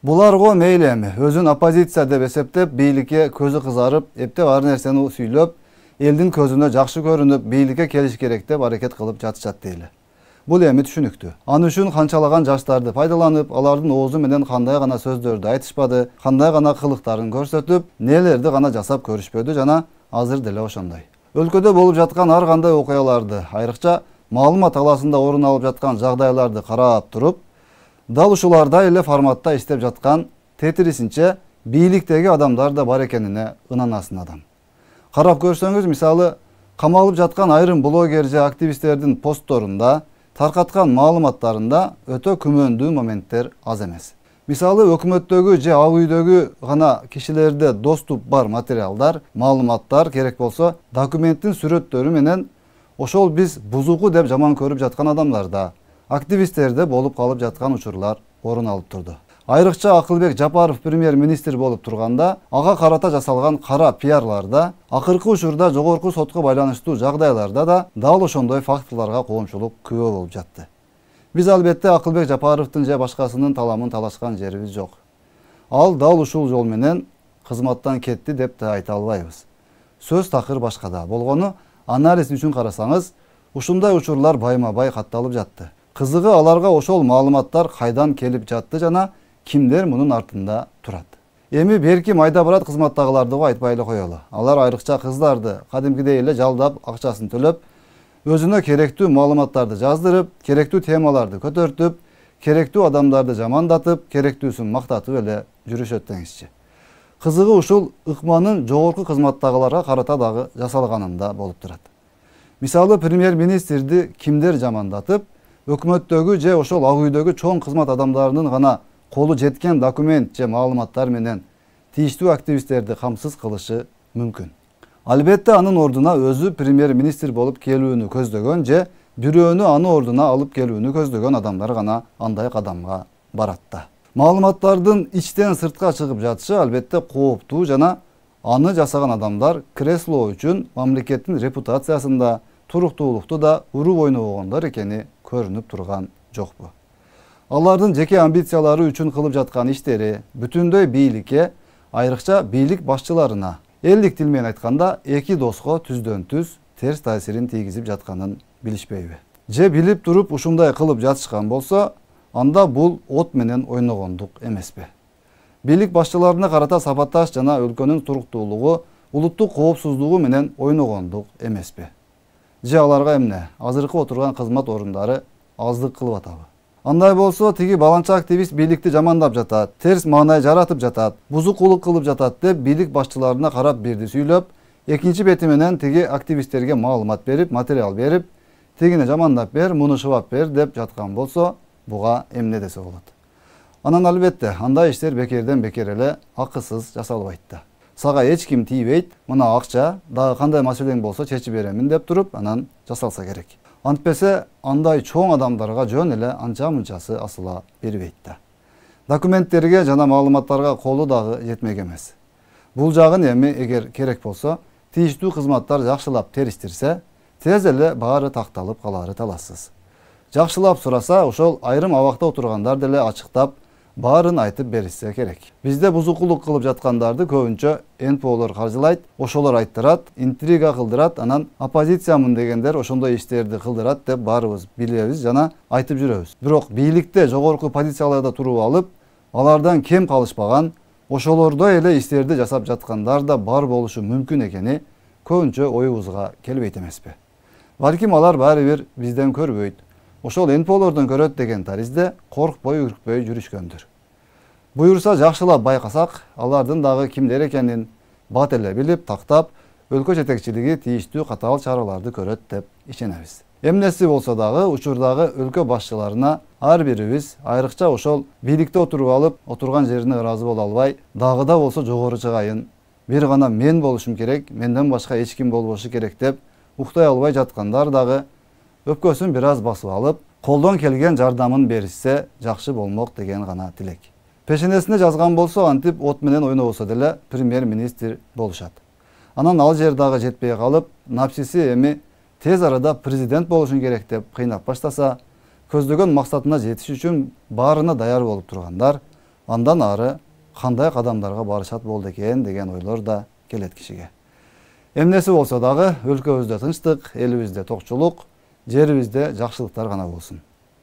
Bularga meyli эми, өзүн оппозиция деп эсептеп, бийликке көзү кызарып, эптеп ар нерсени сүйлөп, элдин көзүнө жакшы көрүнүп, бийликке келиш керек деп аракет кылып жатышат дейли. Бул эми түшүнүктүү. Аны үчүн канчалаган жаштарды пайдаланып, алардын оозу менен кандай гана сөздөрдү айтышпады, кандай гана кылыктарын көрсөтүп, нелерди гана жасап көрүшпөдү жана азыр деле ошондой. Өлкөдө болуп жаткан ар кандай окуяларды, айрыкча маалымат талаасында орун алып жаткан жагдайларды карап туруп, дал ушулардай эле форматта иштеп жаткан тетирисинче бийликтеги адамдар да бар экенине ынанасын адам. Карап көрсөңүз, мисалы, камалып жаткан айрым блогер же активисттердин постторунда, таркаткан маалыматтарында өтө күмөндүү моменттер аз эмес. Мисалы, өкмөттөгү же ак үйдөгү гана кишилерде доступ бар материалдар, маалыматтар керек болсо, документтин сүрөттөрү менен ошол биз бузуку деп жаман көрүп жаткан адамдарда, активисттерде болуп калып жаткан учурлар орун алып турду. Айрыкча Акылбек Жапаров премьер-министр болуп турганда, ага карата жасалган кара пиарларда, акыркы учурда жогорку сотко байланыштуу жагдайларда да дал ошондой фактыларга коомчулук күбө болуп жатты. Биз албетте Акылбек Жапаровдун же башкасынын таламын талашкан жерибиз жок. Ал дал ушул жол менен кызматтан кетти деп да айта албайбыз. Сөз такыр башкада болгону, анализ үчүн карасаңыз, ушундай учурлар байма-бай катталып жатты. Кызыгы, аларга ошол маалыматтар кайдан келип жатты жана кимдер мунун артында турат. Эми берки майда барат кызматтагыларды айтпай эле коелу. Алар айрыкча кыздарды кадимкидей эле жалдап, акчасын төлөп, өзүнө керектүү маалыматтарды жаздырып, керектүү темаларды көтөртүп, керектүү адамдарды жамандатып, керектүүсүн мактатып эле жүрүшөт деңизчи. Кызыгы, ушул ыкманын жогорку кызматтагыларга карата дагы жасалганында болуп турат. Мисалы, премьер-министрди кимдер жамандатып, өкмөттөгү же ошол ак үйдөгү чоң кызмат адамдарынын гана колу жеткен документ же маалыматтар менен тийиштүү активисттерди камсыз кылышы мүмкүн. Албетте анын ордуна өзү премьер-министр болуп келүүнү көздөгөн же бирөөнү аны ордуна алып келүүнү көздөгөн адамдар гана андай кадамга барат да. Маалыматтардын ичтен сыртка чыгып жатышы албетте кооптуу жана аны жасаган адамдар кресло үчүн мамлекеттин репутациясында, туруктуулукту да уруп ойногондор экени көрүнүп турган жокпу. Алардын жеке амбициялары үчүн кылып жаткан иштери бүтүндөй бийликке, айрыкча бийлик башчыларына, элдик тил менен айтканда, эки доско түздөн-түз терс таасирин тийгизип жатканын билишпейби? Же билип туруп ушундай кылып жатышкан болсо, анда бул от менен ойногондук эмеспи? Бийлик башчыларына карата сабатташ жана өлкөнүн туруктуулугу, улуттук коопсуздугу менен ойногондук эмеспи? Же аларга эмне, азыркы отурган кызмат орундары аздык кылып атабы? Андай болсо, тиги баланча активист бийликти жамандап жатат, терс маанай жаратып жатат, бузукулук кылып жатат деп бийлик башчыларына карап бирди сүйлөп, экинчи бети менен тиги активисттерге маалымат берип, материал берип, тигини жамандап бер, муну шыбап бер деп жаткан болсо, буга эмне десе болот? Анан албетте, андай иштер бекерден бекер эле акысыз жасалбайт да. Сага эч ким тийбейт, мына акча, дагы кандай маселең болсо чечип беремин деп туруп, анан жасалса керек. Антпесе, андай чоң адамдарга жөн эле анча-мынчасы асыла бербейт да. Документтерге жана маалыматтарга колу дагы жетмек эмес. Бул жагын эми эгер керек болсо, тийиштүү кызматтар жакшылап териштирсе, тез эле баары такталып калары талассыз. Жакшылап сураса, ошол айрым абакта отургандар деле ачыктап, баарын айтып беришсе керек. Бизде бузукулук кылып жаткандарды көбүнчө НПОлор каржылайт, ошолор айттырат, интрига кылдырат, анан оппозициямын дегендер ошондой иштерди кылдырат деп баарыбыз билебиз жана айтып жүрөбүз. Бирок бийликте жогорку позицияларда туруп алып, алардан кем калышпаган, ошолордой эле иштерди жасап жаткандар да бар болушу мүмкүн экени көбүнчө оюбузга келбейт эмеспи? Балким алар баары бир бизден көрбөйт, ошол НПОлордон көрөт деген таризде коркпой, үркпөй жүрүшкөндүр. Буюрса жакшылап байкасак, алардын дагы кимдер экенин бат эле билип, тактап, өлкө жетекчилиги тийиштүү катаал чараларды көрөт деп ишенебиз. Эмнеси болсо дагы, учурдагы өлкө башчыларына ар бирибиз, айрыкча ошол бийликте отуруп алып, отурган жерине ыраазы боло албай, дагы да болсо жогору чыгайын, бир гана мен болушум керек, менден башка эч ким болбошу керек деп уктай албай жаткандар дагы өпкөсүн бир аз басып алып, колдон келген жардамын беришсе жакшы болмок деген гана тилек. Пешенесине жазган болсо, антип от менен ойнобосо деле премьер-министр болушат. Анан ал жер дагы жетпей калып, напсиси эми тез арада президент болушун керек деп кыйнап баштаса, көздөгөн максатына жетиш үчүн баарына даяр болуп тургандар, Andan ары кандай кадамдарга барышат болду экен деген ойлор да келет кишиге. Эмнеси болсо дагы өлкөбүздө тынчтык, элибизде токчулук, жерибизде жакшылыктар гана болсун.